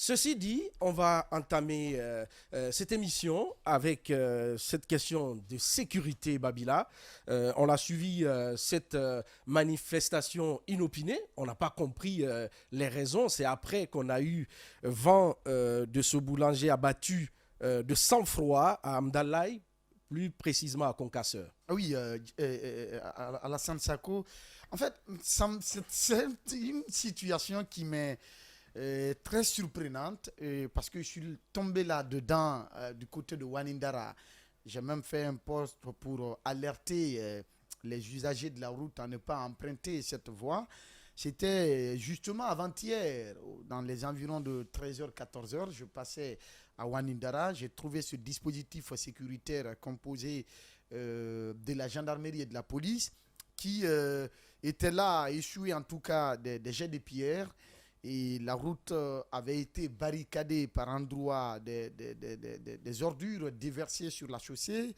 Ceci dit, on va entamer cette émission avec cette question de sécurité, Babila. On a suivi cette manifestation inopinée. On n'a pas compris les raisons. C'est après qu'on a eu vent de ce boulanger abattu de sang-froid à Amdalaï, plus précisément à Concasseur. Ah oui, Alassane Sako. En fait, c'est une situation qui m'est très surprenante parce que je suis tombé là-dedans du côté de Wanindara. J'ai même fait un post pour alerter les usagers de la route à ne pas emprunter cette voie. C'était justement avant-hier, dans les environs de 13h-14h, je passais à Wanindara. J'ai trouvé ce dispositif sécuritaire composé de la gendarmerie et de la police qui était là à échouer en tout cas des jets de pierre. Et la route avait été barricadée par endroits des ordures déversées sur la chaussée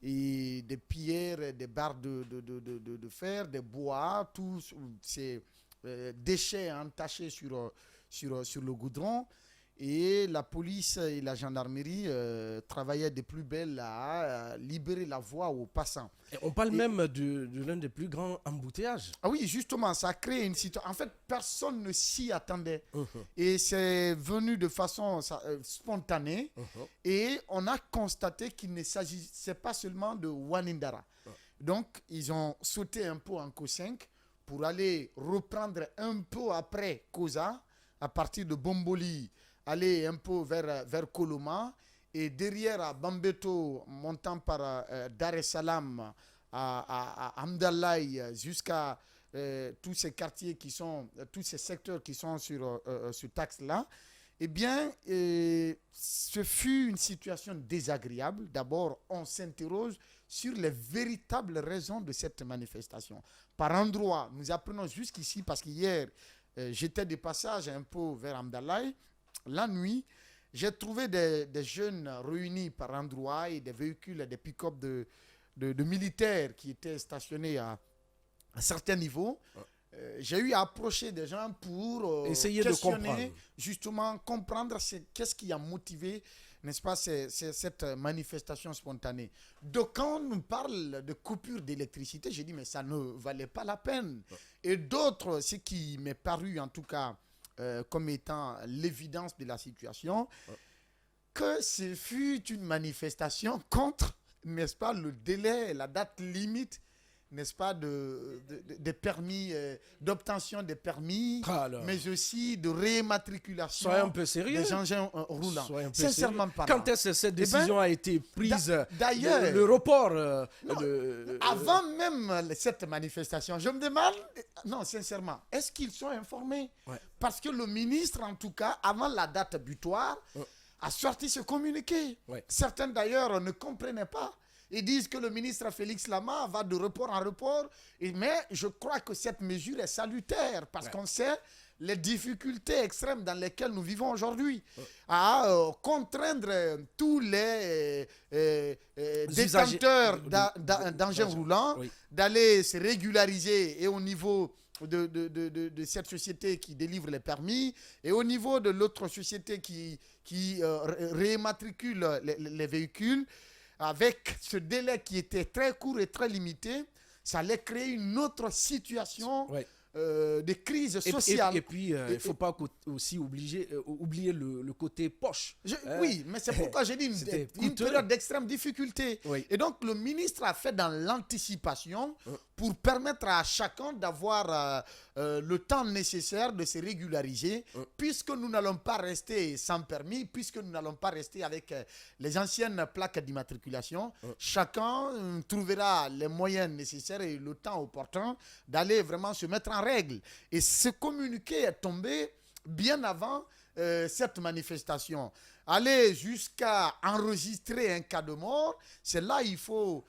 et des pierres, des barres de fer, des bois, tous ces déchets entachés sur le goudron. Et la police et la gendarmerie travaillaient de plus belle à libérer la voie aux passants. Et on parle même de l'un des plus grands embouteillages. Ah oui, justement, ça a créé une situation. En fait, personne ne s'y attendait. Uh-huh. Et c'est venu de façon spontanée. Uh-huh. Et on a constaté qu'il ne s'agissait pas seulement de Wanindara. Uh-huh. Donc, ils ont sauté un peu en Co5 pour aller reprendre un peu après Koza, à partir de Bomboli, aller un peu vers Koloma. Et derrière, à Bambeto, montant par Dar es Salaam, à Amdalaï, jusqu'à tous ces quartiers qui sont, tous ces secteurs qui sont sur ce axe-là, eh bien, ce fut une situation désagréable. D'abord, on s'interroge sur les véritables raisons de cette manifestation. Par endroits, nous apprenons jusqu'ici, parce qu'hier, j'étais de passage un peu vers Amdalaï, la nuit, j'ai trouvé des jeunes réunis par endroits et des véhicules, des pick-up de militaires qui étaient stationnés à certains niveaux. J'ai eu à approcher des gens pour essayer de comprendre. Justement comprendre qu'est-ce qui a motivé, n'est-ce pas, cette manifestation spontanée. Donc quand on nous parle de coupure d'électricité, j'ai dit mais ça ne valait pas la peine. Et d'autres, ce qui m'est paru en tout cas comme étant l'évidence de la situation, que ce fut une manifestation contre, n'est-ce pas, le délai, la date limite, n'est-ce pas, de permis, d'obtention des permis, mais aussi de rématriculation un peu sérieux. des engins roulants. Sincèrement parlant. Quand est-ce que cette décision a été prise? D'ailleurs, le report avant même cette manifestation, je me demande, non, sincèrement, est-ce qu'ils sont informés? Parce que le ministre, en tout cas, avant la date butoir, a sorti ce communiqué. Certains d'ailleurs ne comprenaient pas. Ils disent que le ministre Félix Lama va de report en report. Mais je crois que cette mesure est salutaire parce qu'on sait les difficultés extrêmes dans lesquelles nous vivons aujourd'hui. À contraindre tous les détenteurs d'engins roulants d'aller se régulariser et au niveau de cette société qui délivre les permis et au niveau de l'autre société qui rématricule les véhicules. Avec ce délai qui était très court et très limité, ça allait créer une autre situation de crise sociale. Et puis, il ne faut pas aussi oublier le côté poche. Oui, mais c'est pourquoi j'ai dit une période d'extrême difficulté. Et donc, le ministre a fait dans l'anticipation pour permettre à chacun d'avoir le temps nécessaire de se régulariser, puisque nous n'allons pas rester sans permis, puisque nous n'allons pas rester avec les anciennes plaques d'immatriculation. Chacun trouvera les moyens nécessaires et le temps opportun d'aller vraiment se mettre en règle. Et ce communiqué est tombé bien avant cette manifestation. Aller jusqu'à enregistrer un cas de mort, c'est là il faut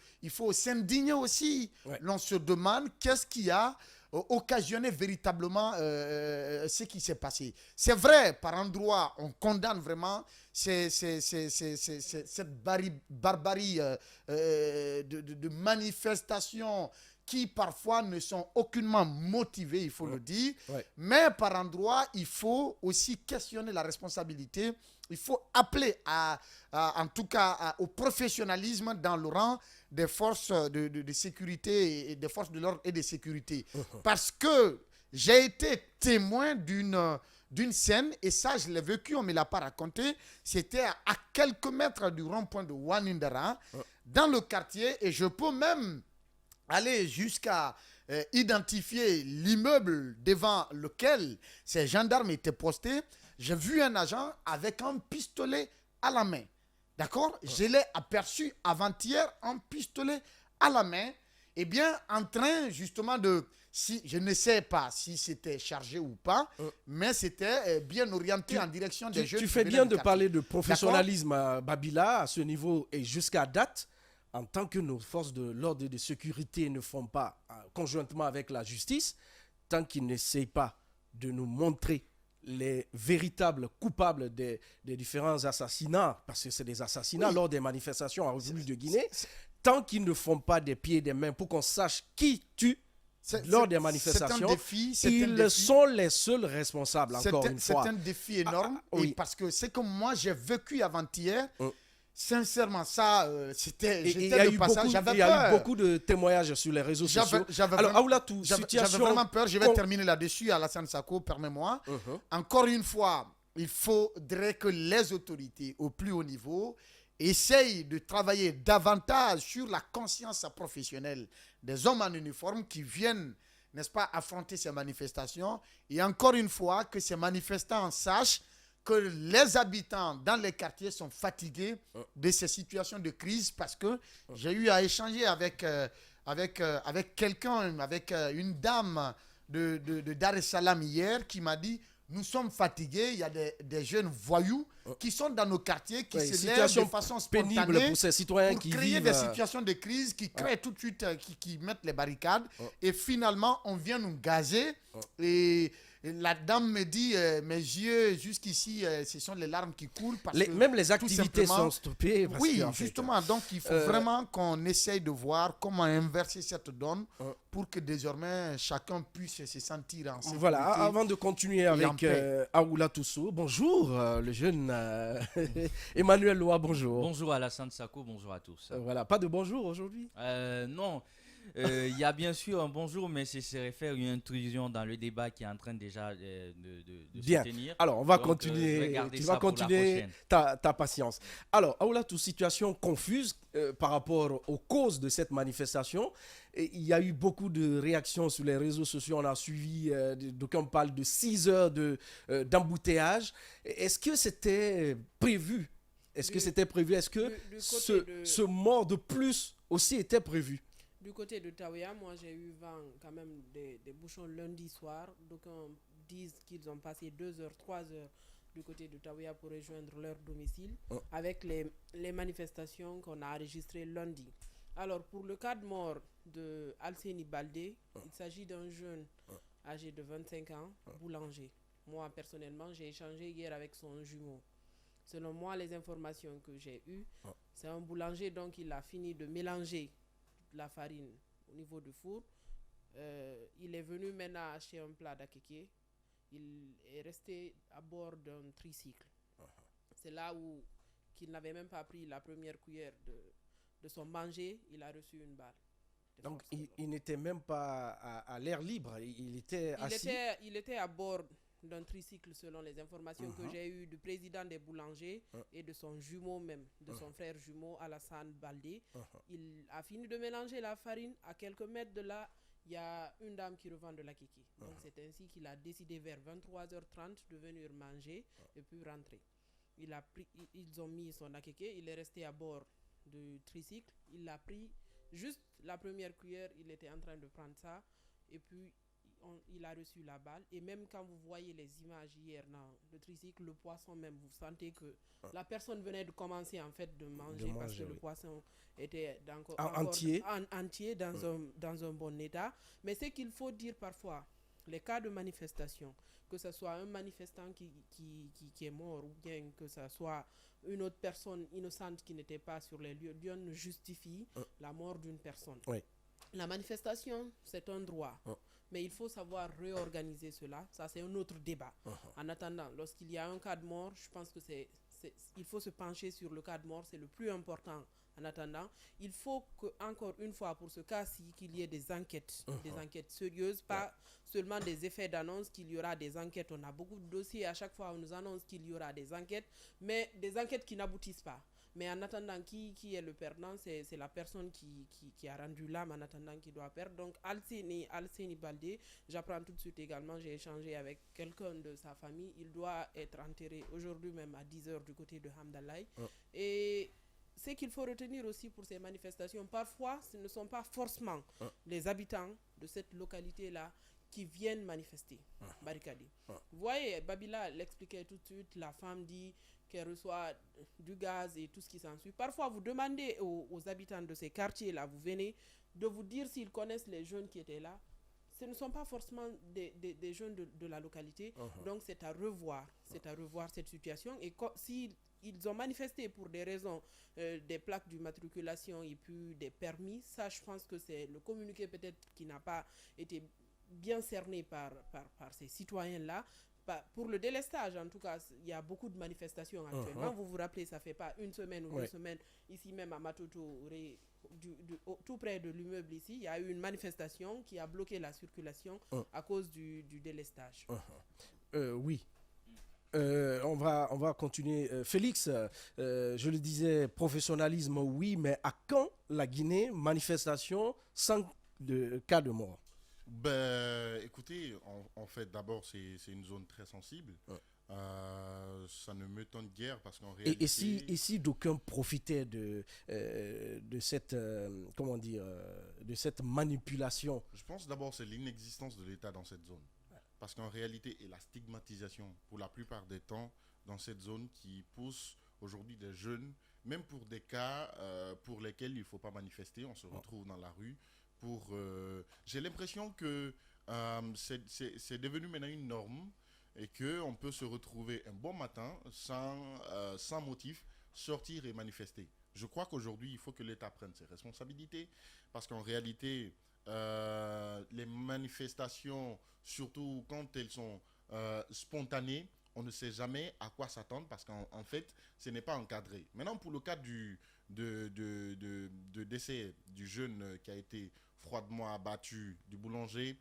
s'indigner aussi. L'on se demande qu'est-ce qui a occasionné véritablement ce qui s'est passé. C'est vrai, par endroits, on condamne vraiment cette barbarie de manifestation qui parfois ne sont aucunement motivés, il faut le dire. Ouais. Mais par endroits, il faut aussi questionner la responsabilité. Il faut appeler en tout cas au professionnalisme dans le rang des forces de sécurité et des forces de l'ordre et de sécurité. Parce que j'ai été témoin d'une scène, et ça, je l'ai vécu, on ne me l'a pas raconté. C'était à quelques mètres du rond-point de Wanindara, dans le quartier, et je peux même aller jusqu'à identifier l'immeuble devant lequel ces gendarmes étaient postés. J'ai vu un agent avec un pistolet à la main. D'accord? Je l'ai aperçu avant-hier, un pistolet à la main, eh bien, en train justement de... Si, je ne sais pas si c'était chargé ou pas, mais c'était bien orienté en direction des jeunes. Tu fais bien de parler de professionnalisme à Babila à ce niveau et jusqu'à date, en tant que nos forces de l'ordre et de sécurité ne font pas conjointement avec la justice, tant qu'ils n'essayent pas de nous montrer les véritables coupables des différents assassinats, parce que c'est des assassinats lors des manifestations en République de Guinée, tant qu'ils ne font pas des pieds et des mains pour qu'on sache qui tue lors des manifestations, ils sont les seuls responsables, encore une fois. C'est un défi énorme, et parce que c'est comme moi j'ai vécu avant-hier. Sincèrement, ça, c'était le passage. Il y a eu beaucoup de témoignages sur les réseaux sociaux. Alors, Aoulatou, j'avais vraiment peur. Je vais terminer là-dessus, Alassane Sako, permets-moi. Encore une fois, il faudrait que les autorités au plus haut niveau essayent de travailler davantage sur la conscience professionnelle des hommes en uniforme qui viennent, n'est-ce pas, affronter ces manifestations. Et encore une fois, que ces manifestants sachent que les habitants dans les quartiers sont fatigués de ces situations de crise, parce que j'ai eu à échanger avec quelqu'un, avec une dame de Dar es Salaam hier, qui m'a dit: nous sommes fatigués, il y a des jeunes voyous qui sont dans nos quartiers, qui se lèvent de façon spontanée pour ces citoyens pour qui créer vivent des situations de crise, qui créent tout de suite, qui mettent les barricades. Et finalement, on vient nous gazer. Et la dame me dit, mes yeux jusqu'ici, ce sont les larmes qui coulent. Même les activités sont stoppées. Oui, justement. Donc, il faut vraiment qu'on essaye de voir comment inverser cette donne pour que désormais, chacun puisse se sentir en sécurité. Voilà, avant de continuer avec Aoula Toussou, bonjour, le jeune Emmanuel Loa, bonjour. Bonjour Alassane Sako, bonjour à tous. Voilà, pas de bonjour aujourd'hui? Non. Il y a bien sûr un bonjour, mais c'est réfère à une intrusion dans le débat qui est en train déjà de se tenir. Alors, on va continuer. Tu vas continuer ta patience. Alors, Aoulatou, situation confuse par rapport aux causes de cette manifestation. Et il y a eu beaucoup de réactions sur les réseaux sociaux. On a suivi, d'aucuns parlent de 6 heures d'embouteillage. Est-ce que c'était prévu? Est-ce que ce mort de plus aussi était prévu? Du côté de Taouya, moi j'ai eu vent quand même des bouchons lundi soir. Donc on dit qu'ils ont passé 2 heures, 3 heures du côté de Taouya pour rejoindre leur domicile avec les manifestations qu'on a enregistrées lundi. Alors pour le cas de mort de Alseni Baldé, il s'agit d'un jeune âgé de 25 ans, boulanger. Moi personnellement, j'ai échangé hier avec son jumeau. Selon moi, les informations que j'ai eues, c'est un boulanger, donc il a fini de mélanger la farine au niveau du four. Il est venu maintenant acheter un plat d'akeke. Il est resté à bord d'un tricycle. C'est là où qu'il n'avait même pas pris la première cuillère de son manger, il a reçu une balle. Donc il n'était même pas à l'air libre, il était assis. Il était à bord d'un tricycle selon les informations que j'ai eues du président des boulangers et de son jumeau même, de son frère jumeau Alassane Baldé. Il a fini de mélanger la farine. À quelques mètres de là, il y a une dame qui revend de la kiki. Donc c'est ainsi qu'il a décidé vers 23h30 de venir manger et puis rentrer. Ils ont mis son akeke, il est resté à bord du tricycle. Il a pris juste la première cuillère, il était en train de prendre ça et puis il a reçu la balle. Et même quand vous voyez les images hier dans le tricycle, le poisson même, vous sentez que la personne venait de commencer en fait de manger parce que le poisson était entier dans un bon état. Mais c'est qu'il faut dire parfois, les cas de manifestation, que ce soit un manifestant qui est mort ou bien que ce soit une autre personne innocente qui n'était pas sur les lieux, Dieu ne justifie la mort d'une personne. Oui. La manifestation, c'est un droit. Oh. Mais il faut savoir réorganiser cela. Ça, c'est un autre débat. En attendant, lorsqu'il y a un cas de mort, je pense que il faut se pencher sur le cas de mort. C'est le plus important. En attendant, il faut que, encore une fois, pour ce cas-ci, qu'il y ait des enquêtes sérieuses, pas seulement des effets d'annonce, qu'il y aura des enquêtes. On a beaucoup de dossiers. À chaque fois, on nous annonce qu'il y aura des enquêtes, mais des enquêtes qui n'aboutissent pas. Mais en attendant, qui est le perdant? C'est la personne qui a rendu l'âme, en attendant, qui doit perdre. Donc, Alseni Baldé, j'apprends tout de suite également, j'ai échangé avec quelqu'un de sa famille. Il doit être enterré aujourd'hui même à 10h du côté de Hamdallah. Et ce qu'il faut retenir aussi pour ces manifestations, parfois, ce ne sont pas forcément les habitants de cette localité-là qui viennent manifester, barricader. Vous voyez, Babila l'expliquait tout de suite, la femme dit qu'elle reçoit du gaz et tout ce qui s'ensuit. Parfois, vous demandez aux habitants de ces quartiers-là, vous venez de vous dire s'ils connaissent les jeunes qui étaient là. Ce ne sont pas forcément des jeunes de la localité. Donc, c'est à revoir cette situation. Et si ils ont manifesté pour des raisons, des plaques d'immatriculation et puis des permis, ça, je pense que c'est le communiqué peut-être qui n'a pas été bien cerné par ces citoyens-là. Pour le délestage, en tout cas, il y a beaucoup de manifestations actuellement. Vous vous rappelez, ça fait pas une semaine ou 2 semaines, ici même à Matoto, tout près de l'immeuble ici, il y a eu une manifestation qui a bloqué la circulation à cause du délestage. Oui. On va continuer. Félix, je le disais, professionnalisme, oui, mais à quand la Guinée, manifestation sans cas de mort? Ben, écoutez, en fait, d'abord, c'est une zone très sensible. Ça ne m'étonne guère parce qu'en réalité... Et si d'aucuns profitaient de cette, comment dire, de cette manipulation? Je pense d'abord c'est l'inexistence de l'État dans cette zone. Parce qu'en réalité, et la stigmatisation, pour la plupart des temps, dans cette zone qui pousse aujourd'hui des jeunes, même pour des cas pour lesquels il ne faut pas manifester, on se retrouve dans la rue. J'ai l'impression que c'est devenu maintenant une norme et qu'on peut se retrouver un bon matin sans motif, sortir et manifester. Je crois qu'aujourd'hui, il faut que l'État prenne ses responsabilités parce qu'en réalité, les manifestations, surtout quand elles sont spontanées, on ne sait jamais à quoi s'attendre parce qu'en fait, ce n'est pas encadré. Maintenant, pour le cas de décès du jeune qui a été froidement abattu, du boulanger,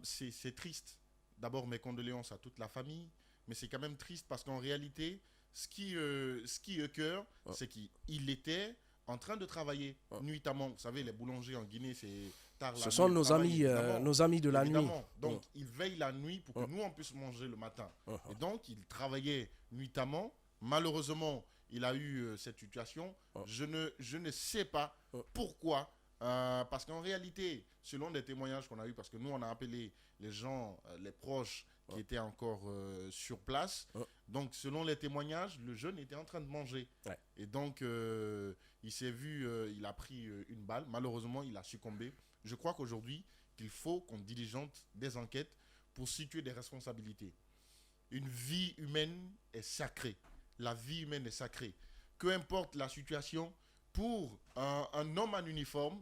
c'est triste. D'abord, mes condoléances à toute la famille, mais c'est quand même triste parce qu'en réalité, ce qui écoeure, c'est qu'il était en train de travailler nuitamment. Vous savez, les boulangers en Guinée, c'est tard la nuit. Ce sont nos amis de la nuit. Donc, ils veillent la nuit pour que nous, on puisse manger le matin. Et donc, ils travaillaient nuitamment. Malheureusement, il a eu cette situation. Je ne sais pas pourquoi. Parce qu'en réalité, selon les témoignages qu'on a eu, parce que nous, on a appelé les gens, les proches qui étaient encore sur place. Donc, selon les témoignages, le jeune était en train de manger. Et donc, il s'est vu, il a pris une balle. Malheureusement, il a succombé. Je crois qu'aujourd'hui, qu'il faut qu'on diligente des enquêtes pour situer des responsabilités. Une vie humaine est sacrée. La vie humaine est sacrée. Peu importe la situation, pour un homme en uniforme,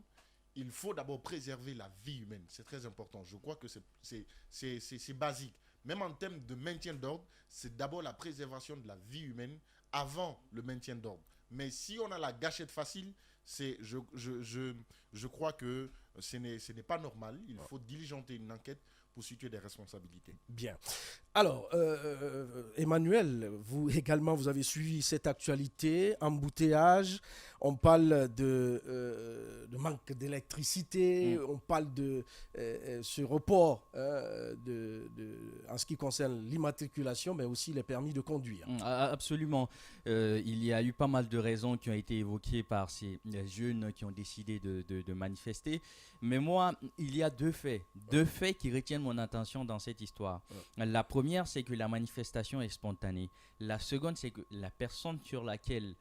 il faut d'abord préserver la vie humaine. C'est très important. Je crois que c'est basique. Même en termes de maintien d'ordre, c'est d'abord la préservation de la vie humaine avant le maintien d'ordre. Mais si on a la gâchette facile, je crois que ce n'est pas normal. Il faut diligenter une enquête pour situer des responsabilités. Bien. Alors, Emmanuel, vous également, vous avez suivi cette actualité, embouteillage, on parle de manque d'électricité, on parle de ce report en ce qui concerne l'immatriculation, mais aussi les permis de conduire. Absolument. Il y a eu pas mal de raisons qui ont été évoquées par ces jeunes qui ont décidé de manifester. Mais moi, il y a deux faits qui retiennent mon attention dans cette histoire. La première, c'est que la manifestation est spontanée. La seconde, c'est que la personne sur laquelle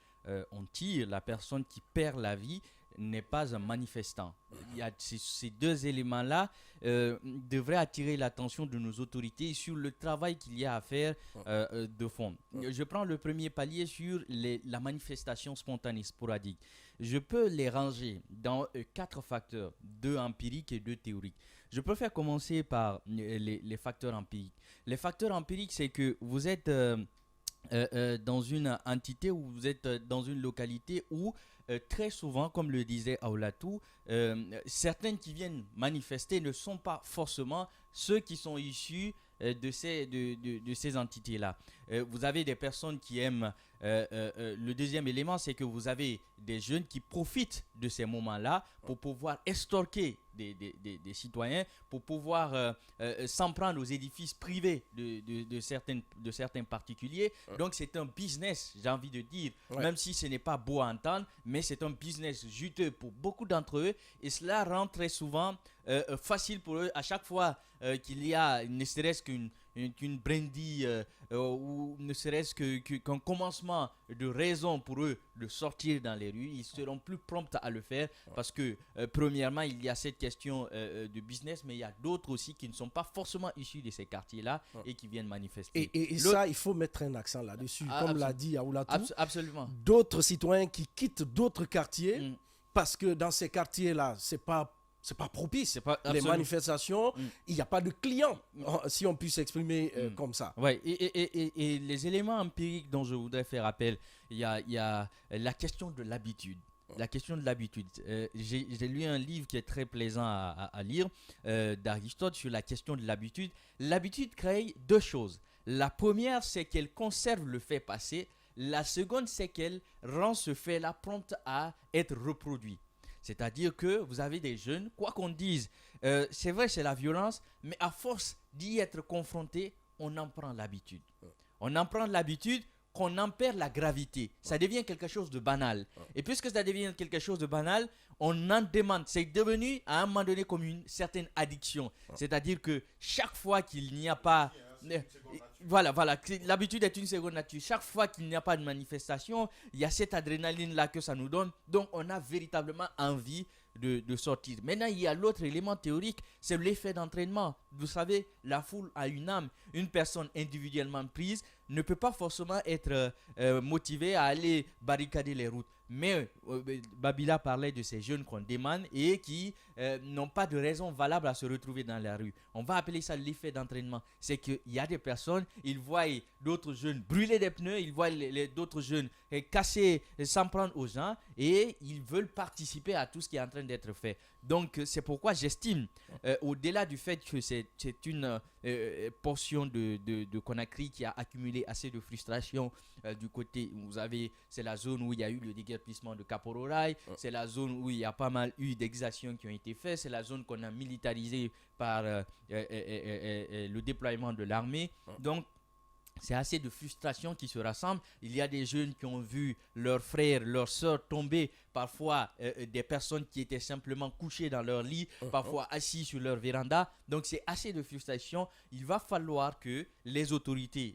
on tire, la personne qui perd la vie, n'est pas un manifestant. Il y a ces deux éléments-là devraient attirer l'attention de nos autorités sur le travail qu'il y a à faire de fond. Je prends le premier palier sur la manifestation spontanée, sporadique. Je peux les ranger dans 4 facteurs, 2 empiriques et 2 théoriques. Je préfère commencer par les facteurs empiriques. Les facteurs empiriques, c'est que vous êtes dans une entité ou vous êtes dans une localité où très souvent, comme le disait Aulatou, certains qui viennent manifester ne sont pas forcément ceux qui sont issus de ces entités-là. Vous avez des personnes qui aiment... le deuxième élément, c'est que vous avez des jeunes qui profitent de ces moments-là pour pouvoir extorquer des citoyens, pour pouvoir s'en prendre aux édifices privés de certains particuliers. Donc c'est un business, j'ai envie de dire, même si ce n'est pas beau à entendre, mais c'est un business juteux pour beaucoup d'entre eux, et cela rend très souvent facile pour eux à chaque fois qu'il y a ne serait-ce qu'une brindille ou ne serait-ce qu'un commencement de raison pour eux de sortir dans les rues, ils seront plus prompts à le faire parce que premièrement il y a cette question de business, mais il y a d'autres aussi qui ne sont pas forcément issus de ces quartiers-là et qui viennent manifester. Et ça, il faut mettre un accent là-dessus, comme l'a dit Aoulatou. Absolument. D'autres citoyens qui quittent d'autres quartiers parce que dans ces quartiers-là, c'est pas propice. Les manifestations, il n'y a pas de clients, si on peut s'exprimer comme ça. Ouais, et les éléments empiriques dont je voudrais faire appel, il y a la question de l'habitude. La question de l'habitude. J'ai lu un livre qui est très plaisant à lire d'Aristote sur la question de l'habitude. L'habitude crée 2 choses. La première, c'est qu'elle conserve le fait passé. La seconde, c'est qu'elle rend ce fait-là prompt à être reproduit. C'est-à-dire que vous avez des jeunes, quoi qu'on dise, c'est vrai, c'est la violence, mais à force d'y être confronté, on en prend l'habitude. On en prend l'habitude qu'on en perd la gravité. Ça devient quelque chose de banal. Et puisque ça devient quelque chose de banal, on en demande. C'est devenu à un moment donné comme une certaine addiction. C'est-à-dire que chaque fois qu'il n'y a pas... Voilà, l'habitude est une seconde nature. Chaque fois qu'il n'y a pas de manifestation, il y a cette adrénaline-là que ça nous donne. Donc, on a véritablement envie de sortir. Maintenant, il y a l'autre élément théorique, c'est l'effet d'entraînement. Vous savez, la foule a une âme. Une personne individuellement prise ne peut pas forcément être motivée à aller barricader les routes. Mais Babila parlait de ces jeunes qu'on demande et qui n'ont pas de raison valable à se retrouver dans la rue. On va appeler ça l'effet d'entraînement. C'est qu'il y a des personnes, ils voient d'autres jeunes brûler des pneus, ils voient d'autres jeunes casser, s'en prendre aux gens et ils veulent participer à tout ce qui est en train d'être fait. Donc c'est pourquoi j'estime, au-delà du fait que c'est une portion de Conakry qui a accumulé assez de frustration du côté, c'est la zone où il y a eu le déguerpissement de Kapororaï, c'est la zone où il y a pas mal eu d'exactions qui ont été faites, c'est la zone qu'on a militarisée par le déploiement de l'armée. Donc c'est assez de frustration qui se rassemblent. Il y a des jeunes qui ont vu leurs frères, leurs sœurs tomber, parfois des personnes qui étaient simplement couchées dans leur lit, parfois assis sur leur véranda. Donc c'est assez de frustration. Il va falloir que les autorités,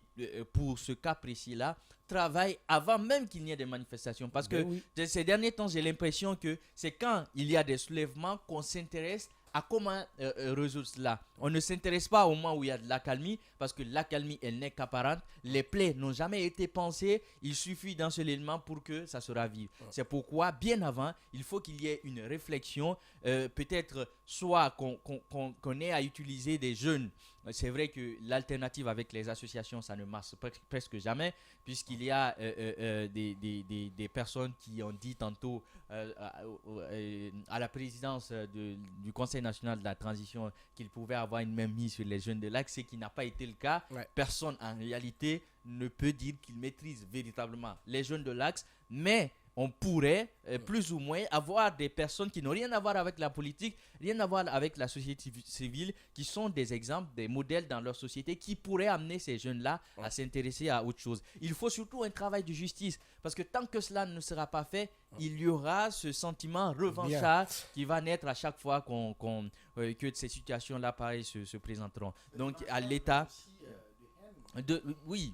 pour ce cas précis-là, travaillent avant même qu'il n'y ait des manifestations. Parce que ces derniers temps, j'ai l'impression que c'est quand il y a des soulèvements qu'on s'intéresse à comment résoudre cela. On ne s'intéresse pas au moment où il y a de l'accalmie, parce que l'accalmie, elle n'est qu'apparente. Les plaies n'ont jamais été pensées. Il suffit d'un seul élément pour que ça se ravive. C'est pourquoi, bien avant, il faut qu'il y ait une réflexion, peut-être soit qu'on ait à utiliser des jeunes. C'est vrai que l'alternative avec les associations, ça ne marche presque jamais, puisqu'il y a des personnes qui ont dit tantôt à la présidence du Conseil national de la transition qu'ils pouvaient avoir une même mise sur les jeunes de l'Axe, ce qui n'a pas été le cas. Personne en réalité ne peut dire qu'il maîtrise véritablement les jeunes de l'Axe, mais on pourrait plus ou moins avoir des personnes qui n'ont rien à voir avec la politique, rien à voir avec la société civile, qui sont des exemples, des modèles dans leur société, qui pourraient amener ces jeunes-là à s'intéresser à autre chose. Il faut surtout un travail de justice, parce que tant que cela ne sera pas fait, il y aura ce sentiment revanchard qui va naître à chaque fois que ces situations-là, pareil, se présenteront. Donc à l'État... Oui,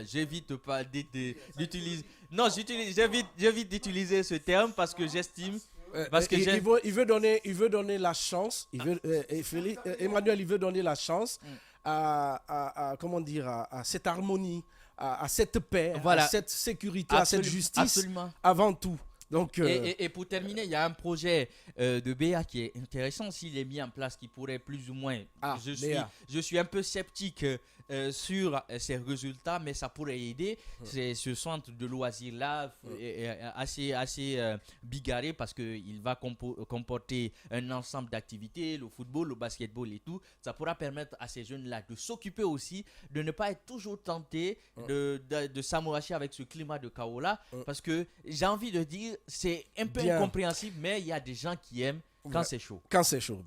j'évite pas d'utiliser. Non, j'évite d'utiliser ce terme parce que j'estime Parce que il veut donner la chance. Emmanuel, il veut donner la chance comment dire, à cette harmonie, à cette paix, Voilà. à cette sécurité, à cette justice Absolument. avant tout. Donc, Et pour terminer, il y a un projet de BA qui est intéressant s'il est mis en place, qui pourrait plus ou moins. Je suis un peu sceptique sur ces résultats, mais ça pourrait aider. C'est ce centre de loisirs là est assez bigarré parce qu'il va comporter un ensemble d'activités, le football, le basketball et tout. Ça pourra permettre à ces jeunes là de s'occuper aussi, de ne pas être toujours tentés de s'amouracher avec ce climat de chaos là, parce que j'ai envie de dire c'est un peu incompréhensible, mais il y a des gens qui aiment quand c'est chaud. Quand c'est chaud.